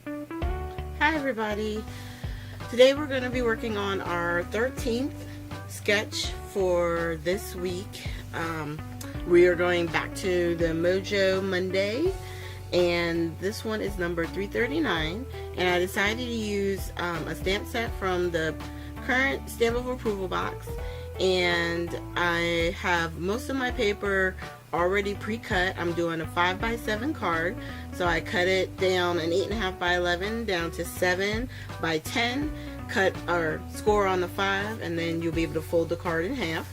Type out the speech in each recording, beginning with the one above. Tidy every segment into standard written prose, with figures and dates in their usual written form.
Hi everybody. Today we're going to be working on our 13th sketch for this week. We are going back to the Mojo Monday, and this one is number 339, and I decided to use a stamp set from the current stamp of approval box, and I have most of my paper already pre-cut. I'm doing a 5x7 card, so I cut it down an 8.5 by 11 down to 7 by 10, cut or score on the 5, and then you'll be able to fold the card in half.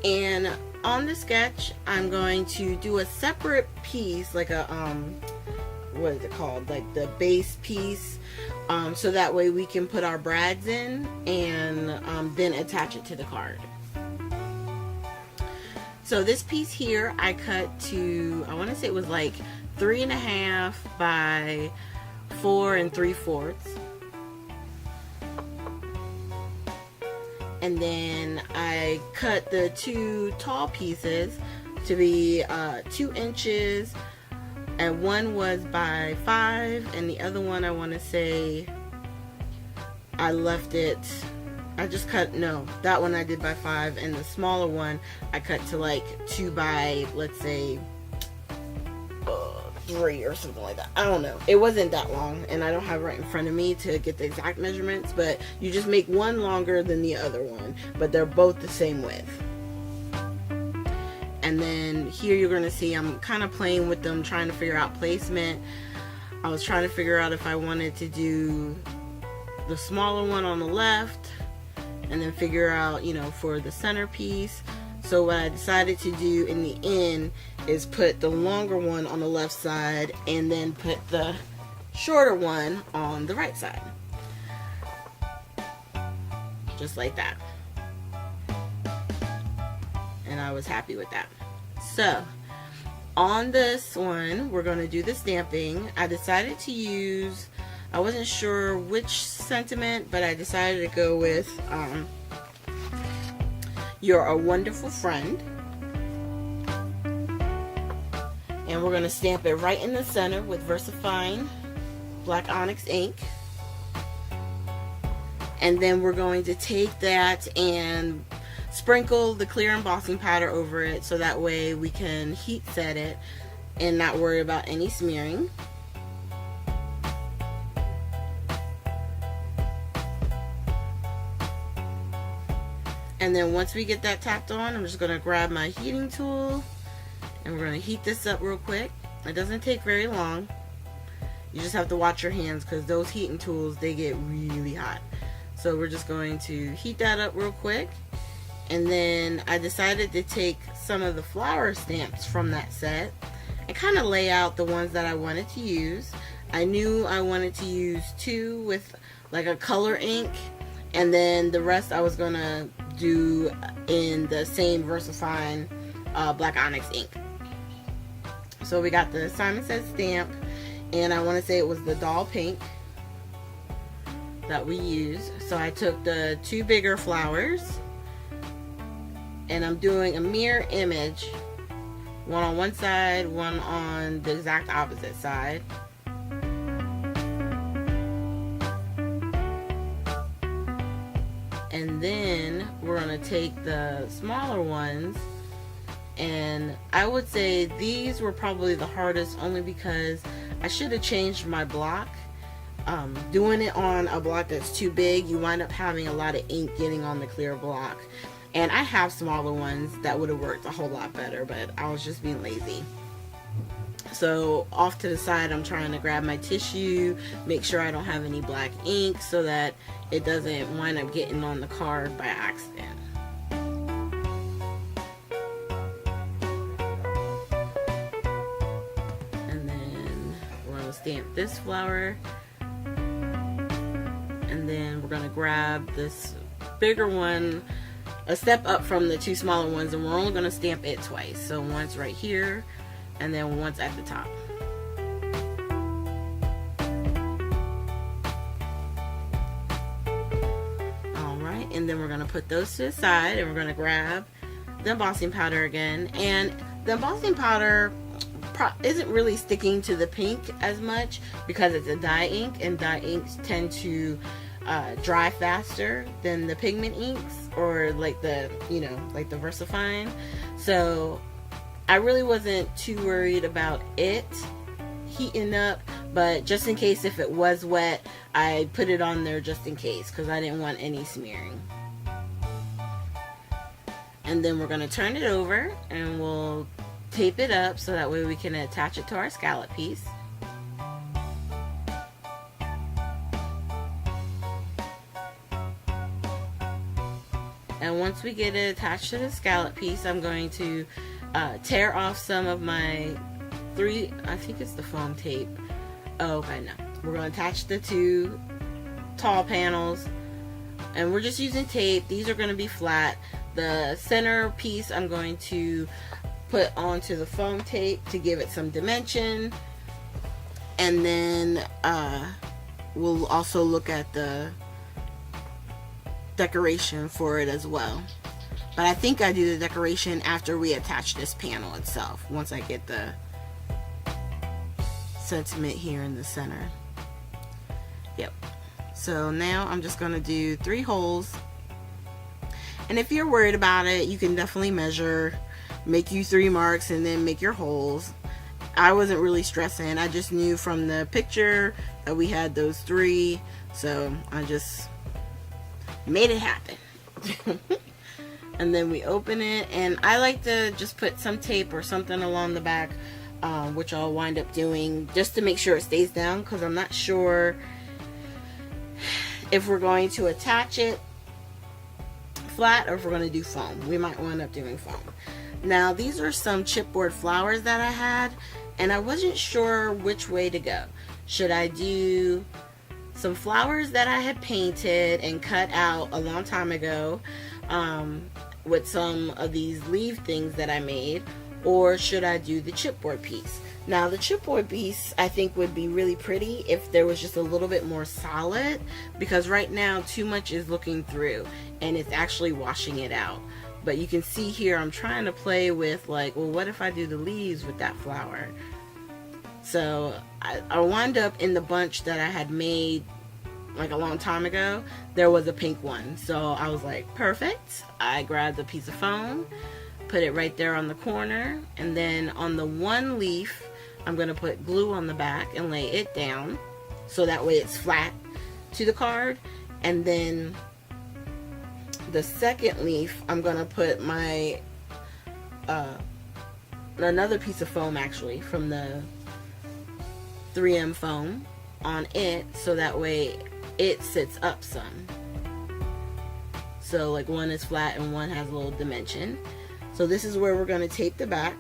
And on the sketch, I'm going to do a separate piece, like a what is it called, like the base piece, so that way we can put our brads in and then attach it to the card. So this piece here I cut to, I want to say it was like 3.5 by 4 3/4. And then I cut the two tall pieces to be 2 inches, and one was by 5, and the other one, I want to say I left it, I just cut, no, that one I did by 5, and the smaller one I cut to like 2 by, let's say 3 or something like that. I don't know. It wasn't that long, and I don't have it right in front of me to get the exact measurements, but you just make one longer than the other one, but they're both the same width. And then here you're going to see I'm kind of playing with them, trying to figure out placement. I was trying to figure out if I wanted to do the smaller one on the left and then figure out, you know, for the centerpiece. So what I decided to do in the end is put the longer one on the left side and then put the shorter one on the right side. Just like that. And I was happy with that. So on this one, we're going to do the stamping. I decided to use, I wasn't sure which sentiment, but I decided to go with You're a Wonderful Friend. And we're going to stamp it right in the center with VersaFine black onyx ink. And then we're going to take that and sprinkle the clear embossing powder over it, so that way we can heat set it and not worry about any smearing. And then once we get that tacked on, I'm just going to grab my heating tool and we're going to heat this up real quick. It doesn't take very long. You just have to watch your hands, because those heating tools, they get really hot. So we're just going to heat that up real quick. And then I decided to take some of the flower stamps from that set and kind of lay out the ones that I wanted to use. I knew I wanted to use 2 with like a color ink, and then the rest I was going to do in the same VersaFine black onyx ink. So we got the Simon Says stamp, and I want to say it was the doll pink that we used. So I took the 2 bigger flowers, and I'm doing a mirror image, one on one side, one on the exact opposite side. And then we're going to take the smaller ones, and I would say these were probably the hardest, only because I should have changed my block. Doing it on a block that's too big, you wind up having a lot of ink getting on the clear block. And I have smaller ones that would have worked a whole lot better, but I was just being lazy. So off to the side, I'm trying to grab my tissue, make sure I don't have any black ink so that it doesn't wind up getting on the card by accident. And then we're going to stamp this flower. And then we're going to grab this bigger one, a step up from the 2 smaller ones, and we're only going to stamp it twice. So once right here, and then once at the top. Alright, and then we're going to put those to the side, and we're going to grab the embossing powder again. And the embossing powder isn't really sticking to the pink as much because it's a dye ink, and dye inks tend to dry faster than the pigment inks, or like the, you know, like the VersaFine. So I really wasn't too worried about it heating up, but just in case, if it was wet, I put it on there just in case, because I didn't want any smearing. And then we're going to turn it over and we'll tape it up so that way we can attach it to our scallop piece. And once we get it attached to the scallop piece, I'm going to tear off some of my I think it's the foam tape. Oh, okay, no. We're going to attach the 2 tall panels, and we're just using tape. These are going to be flat. The center piece I'm going to put onto the foam tape to give it some dimension, and then we'll also look at the decoration for it as well. But I think I do the decoration after we attach this panel itself, once I get the sentiment here in the center. Yep. So now I'm just going to do 3 holes, and if you're worried about it, you can definitely measure, make you 3 marks, and then make your holes. I wasn't really stressing. I just knew from the picture that we had those 3, so I just made it happen. And then we open it, and I like to just put some tape or something along the back, which I'll wind up doing just to make sure it stays down, because I'm not sure if we're going to attach it flat or if we're going to do foam. We might wind up doing foam. Now, these are some chipboard flowers that I had, and I wasn't sure which way to go. Should I do some flowers that I had painted and cut out a long time ago with some of these leaf things that I made, or should I do the chipboard piece? Now, the chipboard piece I think would be really pretty if there was just a little bit more solid, because right now too much is looking through and it's actually washing it out. But you can see here I'm trying to play with, like, well, what if I do the leaves with that flower? So I wound up in the bunch that I had made like a long time ago, there was a pink one. So I was like, perfect. I grabbed a piece of foam, put it right there on the corner, and then on the one leaf I'm going to put glue on the back and lay it down so that way it's flat to the card. And then the second leaf I'm going to put my another piece of foam, actually from the 3M foam, on it so that way it sits up some. So like one is flat and one has a little dimension. So this is where we're going to tape the back,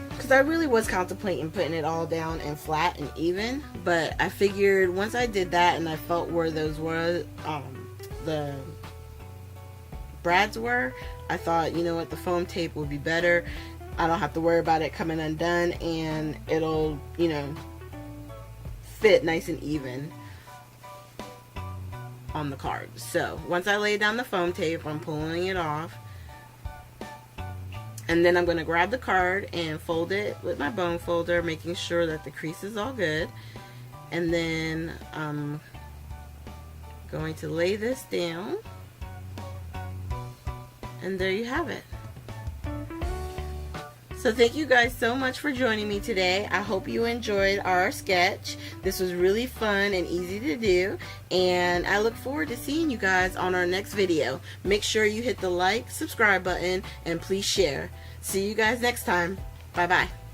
because I really was contemplating putting it all down and flat and even, but I figured once I did that and I felt where those were, the brads were, I thought, you know what, the foam tape will be better. I don't have to worry about it coming undone, and it'll, you know, fit nice and even on the card. So once I lay down the foam tape, I'm pulling it off, and then I'm going to grab the card and fold it with my bone folder, making sure that the crease is all good. And then I'm going to lay this down, and there you have it. So thank you guys so much for joining me today. I hope you enjoyed our sketch. This was really fun and easy to do, and I look forward to seeing you guys on our next video. Make sure you hit the like, subscribe button, and please share. See you guys next time. Bye bye.